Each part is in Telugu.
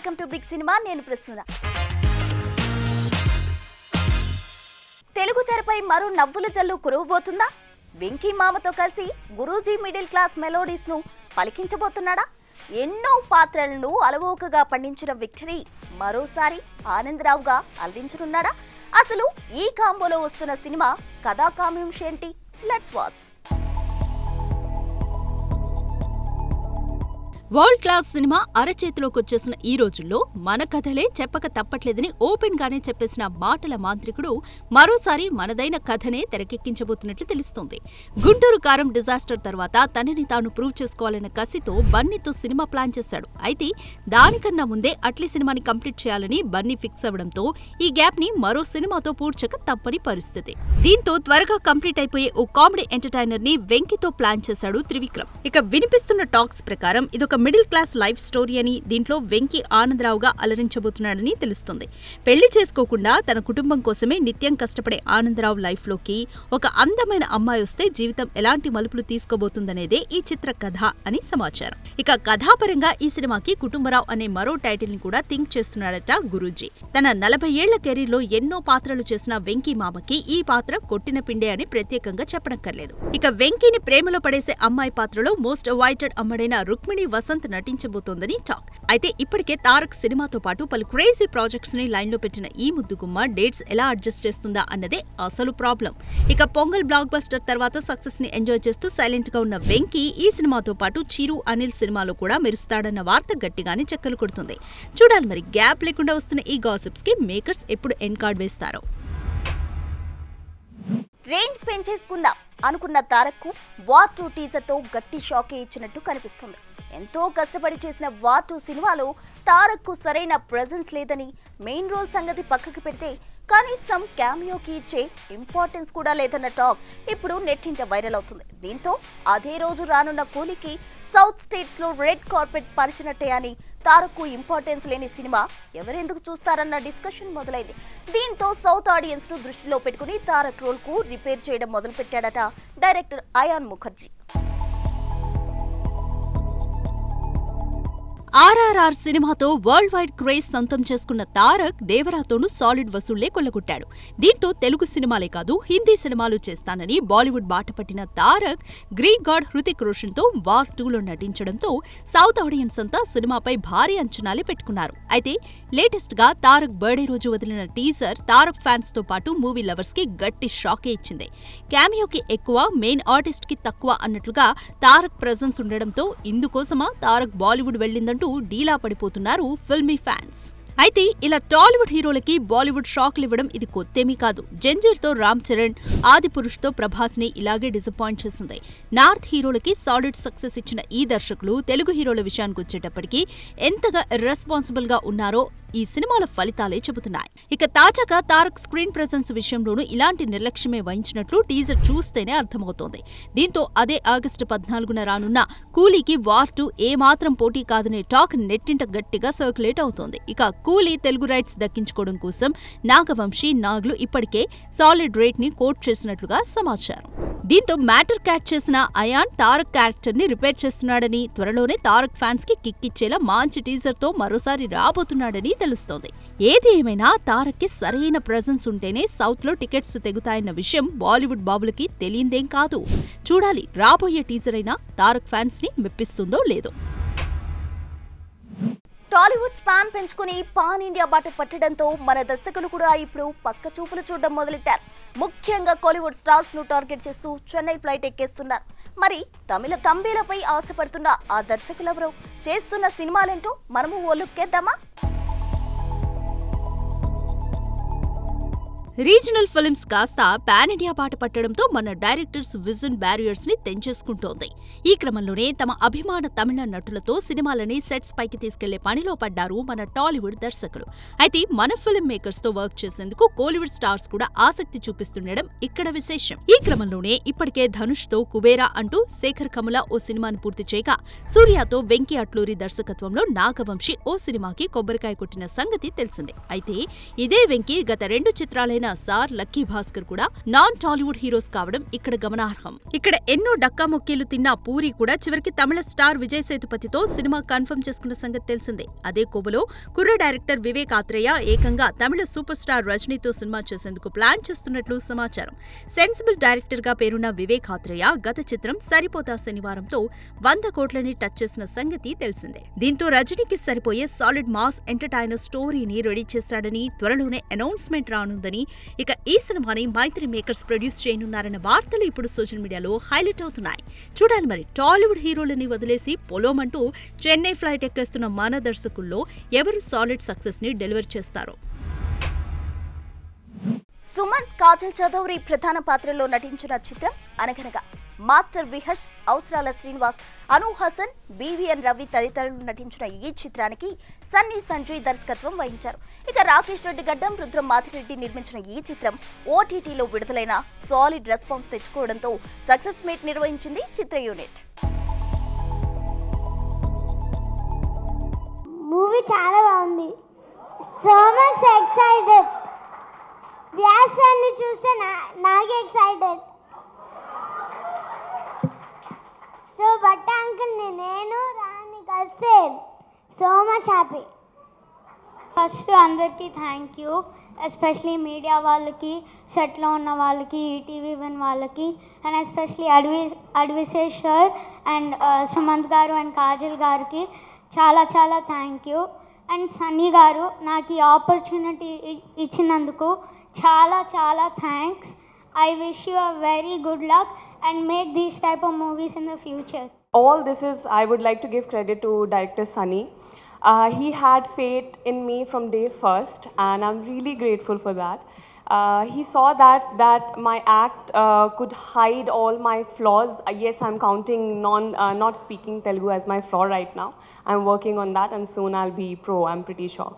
Welcome to big cinema. నేను ప్రసన్న. తెలుగు తెరపై మరో నవ్వుల జల్లు కురవబోతుందా? వెంకీ మామతో కలిసి గురూజీ మిడిల్ క్లాస్ మెలోడీస్ ను పలికించబోతున్నాడా? ఎన్నో పాత్రలను అలవోకగా పండించిన విక్టరీ మరోసారి ఆనందరావుగా అలరించనున్నాడా? అసలు ఈ కాంబోలో వస్తున్న సినిమా కథా కామ్యాంశం ఏంటి? Let's watch. World class cinema అరచేతిలోకి వచ్చేసిన ఈ రోజుల్లో మన కథలే చెప్పక తప్పట్లేదని ఓపెన్ గానే చెప్పేసిన మాటల మాంత్రికుడు మరోసారి మనదైన కథనే తెరకెక్కించబోతున్నట్లు తెలుస్తోంది. గుంటూరు కారం డిజాస్టర్ తర్వాత తనని తాను ప్రూవ్ చేసుకోవాలన్న కసితో బన్నీతో సినిమా ప్లాన్ చేశాడు. అయితే దానికన్నా ముందే అట్లీ సినిమాని కంప్లీట్ చేయాలని బన్నీ ఫిక్స్ అవ్వడంతో ఈ గ్యాప్ ని మరో సినిమాతో పూడ్చక తప్పని పరిస్థితి. దీంతో త్వరగా కంప్లీట్ అయిపోయే ఓ కామెడీ ఎంటర్టైనర్ ని వెంకీతో ప్లాన్ చేశాడు త్రివిక్రమ్. ఇక వినిపిస్తున్న టాక్స్ ప్రకారం ఇదొక మిడిల్ క్లాస్ లైఫ్ స్టోరీ అని, దీంట్లో వెంకీ ఆనందరావుగా అలరించబోతున్నాడని తెలుస్తుంది. పెళ్లి చేసుకోకుండా తన కుటుంబం కోసమే నిత్యం కష్టపడే ఆనందరావు లైఫ్ లోకి ఒక అందమైన అమ్మాయి వస్తే జీవితం ఎలాంటి మలుపులు తీసుకోబోతుందనేదే ఈ చిత్ర కథ అని సమాచారం. ఇక కథాపరంగా ఈ సినిమాకి కుటుంబరావు అనే మరో టైటిల్ ని కూడా థింక్ చేస్తున్నాడట గురూజీ. తన 40 ఏళ్ల కెరీర్ లో ఎన్నో పాత్రలు చేసిన వెంకీ మామకి ఈ పాత్ర కొట్టిన పిండే అని ప్రత్యేకంగా చెప్పనక్కర్లేదు. ఇక వెంకీని ప్రేమలో పడేసే అమ్మాయి పాత్రలో మోస్ట్ అవాయిడెడ్ అమ్మడైన రుక్మిణి వసంత్ నటించబోతోందని టాక్. అయితే ఇప్పటికే తారక్ సినిమాతో పాటు పలు క్రేజీ ప్రాజెక్ట్స్ ని లైన్ లో పెట్టిన ఈ ముద్దుగుమ్మ డేట్స్ ఎలా అడ్జస్ట్ చేస్తుందా అన్నదే అసలు ప్రాబ్లం. ఇక పొంగల్ బ్లాక్ బస్టర్ తర్వాత సక్సెస్ ని ఎంజాయ్ చేస్తూ సైలెంట్ గా ఉన్న వెంకీ ఈ సినిమాతో పాటు చిరు అనిల్ సినిమాలో కూడా మెరుస్తాడన్న వార్త గట్టిగానే చక్కలు కొడుతుంది. చూడాలి మరి గ్యాప్ లేకుండా వస్తున్న ఈ గాసిప్స్ కి మేకర్స్ ఎప్పుడు ఎండ్ కార్డ్ వేస్తారో. రేంజ్ పెంచేసుకుందాం అనుకున్న తారక్ కు వార్ 2 టీజర్ తో గట్టి షాకే ఇచ్చినట్టు కనిపిస్తుంది. ఎంతో కష్టపడి చేసిన వార్ 2 సినిమాలో తారక్ కు సరైన ప్రెజెన్స్ లేదని, మెయిన్ రోల్ సంగతి పక్కకి పెడితే కనీసం క్యామియోకి ఇచ్చే ఇంపార్టెన్స్ కూడా లేదన్న టాక్ ఇప్పుడు నెట్టింట వైరల్ అవుతుంది. దీంతో అదే రోజు రానున్న కూలీకి సౌత్ స్టేట్స్ లో రెడ్ కార్పెట్ పరిచినట్టే అని, తారక్ కు ఇంపార్టెన్స్ లేని సినిమా ఎవరెందుకు చూస్తారన్న డిస్కషన్ మొదలైంది. దీంతో సౌత్ ఆడియన్స్ ను దృష్టిలో పెట్టుకుని తారక్ రోల్ కు రిపేర్ చేయడం మొదలు పెట్టాడట డైరెక్టర్ అయాన్ ముఖర్జీ. ఆర్ఆర్ఆర్ సినిమాతో వరల్డ్ వైడ్ క్రేజ్ సొంతం చేసుకున్న తారక్ దేవరాతోనూ సాలిడ్ వసూళ్లే కొల్లగొట్టాడు. దీంతో తెలుగు సినిమాలే కాదు హిందీ సినిమాలు చేస్తానని బాలీవుడ్ బాట పట్టిన తారక్ గ్రీక్ గాడ్ హృతిక్ రోషన్ తో వార్ 2లో నటించడంతో సౌత్ ఆడియన్స్ అంతా సినిమాపై భారీ అంచనాలే పెట్టుకున్నారు. అయితే లేటెస్ట్ గా తారక్ బర్త్డే రోజు వదిలిన టీజర్ తారక్ ఫ్యాన్స్ తో పాటు మూవీ లవర్స్ కి గట్టి షాకే ఇచ్చింది. క్యామియోకి ఎక్కువ, మెయిన్ ఆర్టిస్ట్ కి తక్కువ అన్నట్లుగా తారక్ ప్రెజెన్స్ ఉండడంతో ఇందుకోసమా తారక్ బాలీవుడ్ వెళ్లిందంటూ డీలా పడిపోతున్నారు ఫిల్మీ ఫ్యాన్స్. అయితే ఇలా టాలీవుడ్ హీరోలకి బాలీవుడ్ షాక్లు ఇవ్వడం ఇది కొత్తేమీ కాదు. జంజీర్ తో రామ్ చరణ్, ఆదిపురుష్ తో ప్రభాస్ ని ఇలాగే డిసప్పాయింట్ చేసింది. నార్త్ హీరోలకి సాలిడ్ సక్సెస్ ఇచ్చిన ఈ దర్శకులు తెలుగు హీరోల విషయానికి వచ్చేటప్పటికి ఎంతగా ఇర్రెస్పాన్సిబుల్ గా ఉన్నారో ఈ సినిమాల ఫలితాలే చెబుతున్నాయి. ఇక తాజాగా తారక్ స్క్రీన్ ప్రెజెన్స్ విషయంలోనూ ఇలాంటి నిర్లక్ష్యమే వహించినట్లు టీజర్ చూస్తేనే అర్థమవుతోంది. దీంతో అదే ఆగస్టు 14న రానున్న కూలీకి వార్ 2 ఏమాత్రం పోటీ కాదనే టాక్ నెట్టింట గట్టిగా సర్క్యులేట్ అవుతోంది. ఇక కూలీ తెలుగు రైట్స్ దక్కించుకోవడం కోసం నాగవంశీ, నాగ్లు ఇప్పటికే సాలిడ్ రేట్ ని కోట్ చేసినట్లుగా సమాచారం. దీంతో మ్యాటర్ క్యాచ్ చేసిన అయాన్ తారక్ క్యారెక్టర్ ని రిపేర్ చేస్తున్నాడని, త్వరలోనే తారక్ ఫ్యాన్స్ కి కిక్కిచ్చేలా మంచి టీజర్ తో మరోసారి రాబోతున్నాడని తెలుస్తోంది. ఏది ఏమైనా తారక్ కి సరైన ప్రెజెన్స్ ఉంటేనే సౌత్ లో టికెట్స్ తెగుతాయన్న విషయం బాలీవుడ్ బాబులకి తెలియందేం కాదు. చూడాలి రాబోయే టీజర్ అయినా తారక్ ఫ్యాన్స్ ని మెప్పిస్తుందో లేదో. టాలీవుడ్ స్పాన్ పెంచుకుని పాన్ ఇండియా బాట పట్టడంతో మన దర్శకులు కూడా ఇప్పుడు పక్క చూపులు చూడడం మొదలెట్టారు. ముఖ్యంగా కోలీవుడ్ స్టార్స్ ను టార్గెట్ చేస్తూ చెన్నై ఫ్లైట్ ఎక్కేస్తున్నారు. మరి తమిళ తంబేలపై ఆశపడుతున్న ఆ దర్శకులెవరో, చేస్తున్న సినిమాలేంటో మనము ఓ లుక్కేద్దామా? రీజనల్ ఫిల్మ్స్ కాస్త పాన్ ఇండియా బాట పట్టడంతో మన డైరెక్టర్స్ విజన్ బ్యారియర్స్ ని తెంచేసుకుంటోంది. ఈ క్రమంలోనే తమ అభిమాన తమిళ నటులతో సినిమాలని సెట్స్ పైకి తీసుకెళ్లే పనిలో పడ్డారు మన టాలీవుడ్ దర్శకులు. అయితే మన ఫిల్మ్ మేకర్స్ తో వర్క్ చేసేందుకు కోలీవుడ్ స్టార్స్ కూడా ఆసక్తి చూపిస్తుండడం ఇక్కడ విశేషం. ఈ క్రమంలోనే ఇప్పటికే ధనుష్ తో కుబేరా అంటూ శేఖర్ కమల ఓ సినిమాను పూర్తి చేయగా, సూర్యతో వెంకీ అట్లూరి దర్శకత్వంలో నాగవంశీ ఓ సినిమాకి కొబ్బరికాయ కొట్టిన సంగతి తెలిసిందే. అయితే ఇదే వెంకీ గత 2 చిత్రాలైన సార్, లక్కీ భాస్కర్ కూడా నాన్ టాలీవుడ్ హీరోస్ కావడం ఇక్కడ గమనార్హం. ఇక్కడ ఎన్నో డక్కాముక్కీలు తిన్న పూరి కూడా చివరికి తమిళ స్టార్ విజయ్ సేతుపతితో సినిమా కన్ఫర్మ్ చేసుకున్న సంగతి తెలిసిందే. అదే కోవలో కుర్ర డైరెక్టర్ వివేక్ ఆత్రేయ ఏకంగా తమిళ సూపర్ స్టార్ రజనీతో సినిమా చేసేందుకు ప్లాన్ చేస్తున్నట్లు సమాచారం. సెన్సిబుల్ డైరెక్టర్ గా పేరున్న వివేక్ ఆత్రేయ గత చిత్రం సరిపోతా శనివారంతో 100 కోట్లని టచ్ చేసిన సంగతి తెలిసిందే. దీంతో రజనీకి సరిపోయే సాలిడ్ మాస్ ఎంటర్టైనర్ స్టోరీని రెడీ చేశాడని, త్వరలోనే అనౌన్స్మెంట్ రానుందని, ఇక ఈ సినిమాని మైత్రి మేకర్స్ ప్రొడ్యూస్ చేయనున్నారన్న వార్తలు ఇప్పుడు సోషల్ మీడియాలో హైలైట్ అవుతున్నాయి. చూడాలి మరి టాలీవుడ్ హీరోలని వదిలేసి పొలోమంటూ చెన్నై ఫ్లైట్ ఎక్కేస్తున్న మన దర్శకుల్లో ఎవరు సాలిడ్ సక్సెస్ ని డెలివర్ చేస్తారో. సుమన్, కాజల్ చౌదరి ప్రధాన పాత్రలో నటించిన చిత్రం అనగనగా. మాస్టర్ విహష్, అవసరాల శ్రీనివాస్, అను హసన్, బివిఎన్ రవి తదితరులు నటించిన ఈ చిత్రానికి సన్నీ సంజయ్ దర్శకత్వం వహించారు. ఇక రాకేష్ రెడ్డి గడ్డం, రుద్రం మాథిరెడ్డి నిర్మించిన ఈ చిత్రం ఓటీటీలో విడుదలైన సాలిడ్ రెస్పాన్స్ తెచ్చుకోవడంతో సక్సెస్ మీట్ నిర్వహించింది చిత్ర యూనిట్. మూవీ చాలా బాగుంది. So much excited. వ్యాసాన్ని చూస్తే నాకే ఎక్సైటెడ్. సో బట్ట అంకుల్ని నేను రాని కలిస్తే సో మచ్ హ్యాపీ. ఫస్ట్ అందరికీ థ్యాంక్ యూ, ఎస్పెషలీ మీడియా వాళ్ళకి, సెట్లో ఉన్న వాళ్ళకి, ఈటీవీ వన్ వాళ్ళకి, and especially Adivi Sesh sir and Sumanth గారు అండ్ కాజల్ గారికి చాలా చాలా థ్యాంక్ యూ. అండ్ సన్నీ గారు నాకు ఈ ఆపర్చునిటీ ఇచ్చినందుకు చాలా చాలా thanks. I wish you a very good luck and make these type of movies in the future. All this is, I would like to give credit to director Sunny. He had faith in me from day first, and I'm really grateful for that. He saw that my act could hide all my flaws. Yes, I'm counting not speaking Telugu as my flaw right now. I'm working on that, and soon I'll be pro, I'm pretty sure.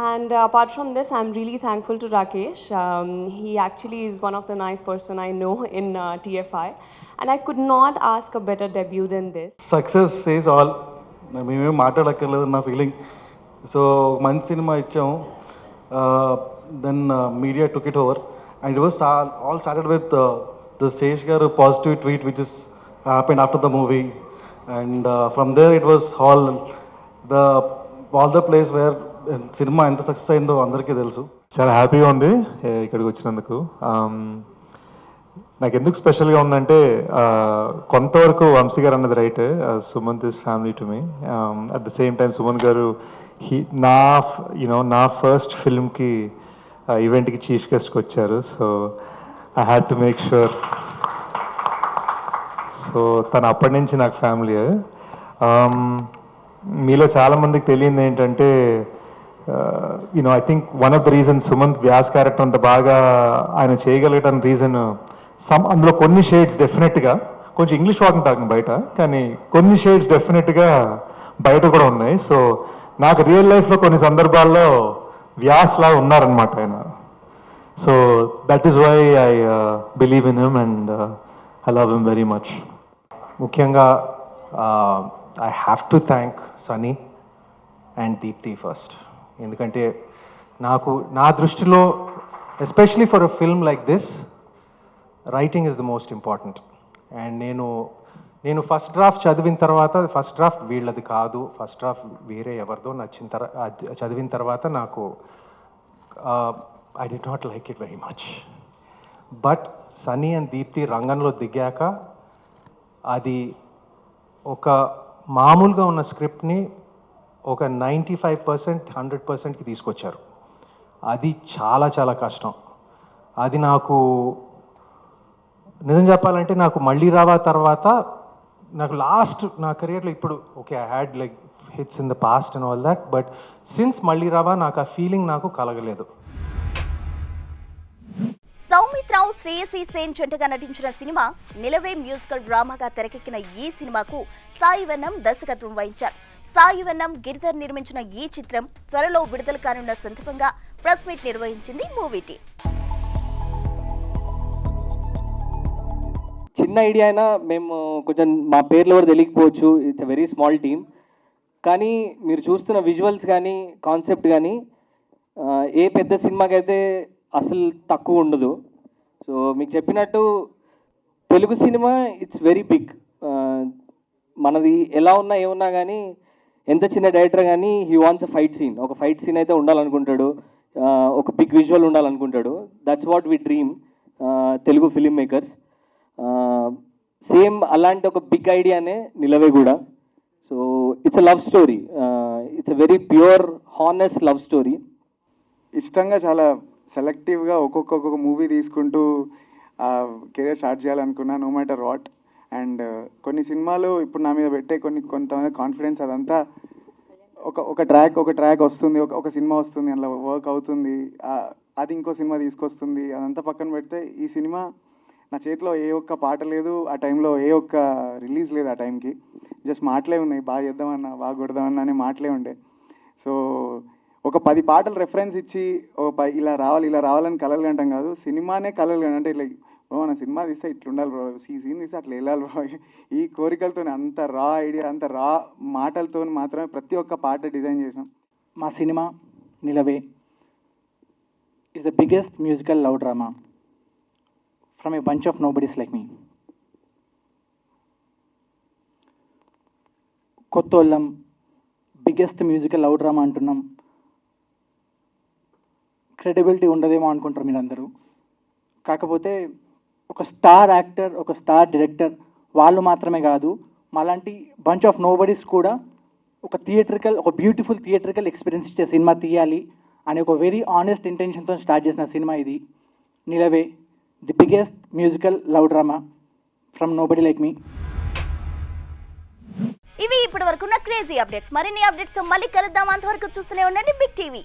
And apart from this, I'm really thankful to Rakesh. He actually is one of the nice person I know in TFI, and I could not ask a better debut than this. Success says all. మేమేం మాట్లాడక్కర్లేదు నా ఫీలింగ్. సో మంచి సినిమా ఇచ్చాము. Then media took it over and it was all started with the Shesh garu positive tweet which is happened after the movie, and from there it was all the place where cinema ఎంత సక్సెస్ అయిందో అందరికీ తెలుసు. చాలా హ్యాపీగా ఉంది ఇక్కడికి వచ్చినందుకు. నాకు ఎందుకు స్పెషల్గా ఉందంటే కొంతవరకు వంశీ గారు అన్నది right, Sumanth is family to me. At the same time Sumanth గారు నా ఫస్ట్ ఫిల్మ్కి ఈవెంట్కి చీఫ్ గెస్ట్కి వచ్చారు. So I had to make sure. So తను అప్పటి నుంచి నాకు ఫ్యామిలీ. మీలో చాలామందికి తెలియంది ఏంటంటే I think one of the reasons Sumanth Vyas character అంత బాగా ఆయన చేయగలిగటానికి రీజన్ అందులో కొన్ని షేడ్స్ డెఫినెట్గా కొంచెం ఇంగ్లీష్ వాకింగ్ టాకింగ్ బయట, కానీ కొన్ని షేడ్స్ డెఫినెట్గా బయట కూడా ఉన్నాయి. సో నాకు రియల్ లైఫ్లో కొన్ని సందర్భాల్లో వ్యాస్ లాగా ఉన్నారనమాట ఆయన. So that is why I believe in him and I love him very much. ముఖ్యంగా I have to thank Sunny and Deepthi first. ఎందుకంటే నా దృష్టిలో especially for a film like this writing is the most important. And నేను ఫస్ట్ డ్రాఫ్ట్ చదివిన తర్వాత, ఫస్ట్ డ్రాఫ్ట్ వీళ్ళది కాదు, ఫస్ట్ డ్రాఫ్ట్ వేరే ఎవరిదో చదివిన తర్వాత నాకు I did not like it very much. But Sunny and Deepthi రంగంలో దిగాక అది ఒక మామూలుగా ఉన్న స్క్రిప్ట్ని ఒక 95% 100%కి తీసుకొచ్చారు. అది చాలా చాలా కష్టం. అది నాకు నిజం చెప్పాలంటే నాకు మళ్ళీ రావా తర్వాత నాకు లాస్ట్ నా కెరియర్లో ఇప్పుడు okay I had like hits in the past and all that, but since మళ్ళీ రావా నాకు ఆ ఫీలింగ్ నాకు కలగలేదు. సౌమిత్ రావు, శ్రేయసి సేన్ జంటగా నటించిన సినిమా నిలవే మ్యూజికల్ డ్రామాగా తెరకెక్కిన ఈ సినిమాకు సాయి వెన్నం దర్శకత్వం వహించారు. సాయి వెన్నం, గిరిధర్ నిర్మించిన ఈ చిత్రం త్వరలో విడుదల కానున్న సందర్భంగా ప్రెస్ మీట్ నిర్వహించింది మూవీ టీమ్. చిన్న ఐడియా అయినా మేము కొంచెం మా పేర్లు కూడా తెలియకపోవచ్చు, it's a very small team. కానీ మీరు చూస్తున్న విజువల్స్ కానీ కాన్సెప్ట్ కానీ ఏ పెద్ద సినిమాకి అయితే అసలు తక్కువ ఉండదు. సో మీకు చెప్పినట్టు Telugu cinema it's very big. మనది ఎలా ఉన్నా ఏమున్నా కానీ ఎంత చిన్న డైరెక్టర్ కానీ he wants a fight scene. ఒక ఫైట్ సీన్ అయితే ఉండాలనుకుంటాడు, ఒక బిగ్ విజువల్ ఉండాలనుకుంటాడు. That's what we dream Telugu film makers. Same అలాంటి ఒక బిగ్ ఐడియానే నిలవే కూడా. So it's a love story, it's a very pure honest love story. ఇష్టంగా చాలా సెలెక్టివ్గా ఒక్కొక్క మూవీ తీసుకుంటూ కెరీర్ స్టార్ట్ చేయాలనుకున్నా, నో మ్యాటర్ వాట్. అండ్ కొన్ని సినిమాలు ఇప్పుడు నా మీద పెట్టే కొంతమంది కాన్ఫిడెన్స్ అదంతా ఒక ట్రాక్ వస్తుంది, ఒక సినిమా వస్తుంది, అందులో వర్క్ అవుతుంది, అది ఇంకో సినిమా తీసుకొస్తుంది, అదంతా పక్కన పెడితే ఈ సినిమా నా చేతిలో ఏ ఒక్క పాట లేదు, ఆ టైంలో ఏ ఒక్క రిలీజ్ లేదు. ఆ టైంకి జస్ట్ మాటలే ఉన్నాయి, బాగా చేద్దామన్నా బాగా కొడదామన్నా అనే మాటలే ఉండే. సో ఒక 10 పాటలు రెఫరెన్స్ ఇచ్చి ఇలా రావాలని కలలు అంటాం కాదు, సినిమానే కలలు అంటే ఇట్లా బ్రో మన సినిమా తీస్తే ఇట్లుండాలి బ్రో, సీన్ తీస్తే అట్లా వెళ్ళాలి బ్రో, ఈ కోరికలతో అంత రా ఐడియా, అంత రా మాటలతో మాత్రమే ప్రతి ఒక్క పాట డిజైన్ చేసాం. మా cinema నిలవే is the biggest musical love drama from a bunch of nobodies like me. కొత్తోళ్ళం బిగ్గెస్ట్ మ్యూజికల్ లవ్ డ్రామా అంటున్నాం, క్రెడిబిలిటీ ఉండదేమో అనుకుంటారు మీరందరూ. కాకపోతే ఒక స్టార్ యాక్టర్, ఒక స్టార్ డైరెక్టర్ వాళ్ళు మాత్రమే కాదు, మాలాంటి బంచ్ ఆఫ్ నోబడీస్ కూడా ఒక బ్యూటిఫుల్ థియేట్రికల్ ఎక్స్పీరియన్స్ ఇచ్చే సినిమా తీయాలి అనే ఒక వెరీ ఆనెస్ట్ ఇంటెన్షన్తో స్టార్ట్ చేసిన సినిమా ఇది Nilave, the biggest musical love drama from nobody like me. ఇవి ఇప్పటి వరకున్న క్రేజీ అప్డేట్స్. మరిన్ని అప్డేట్స్ తో మళ్ళీ కలుద్దాం. అంతవరకు చూస్తూనే ఉండండి బిగ్ టీవీ.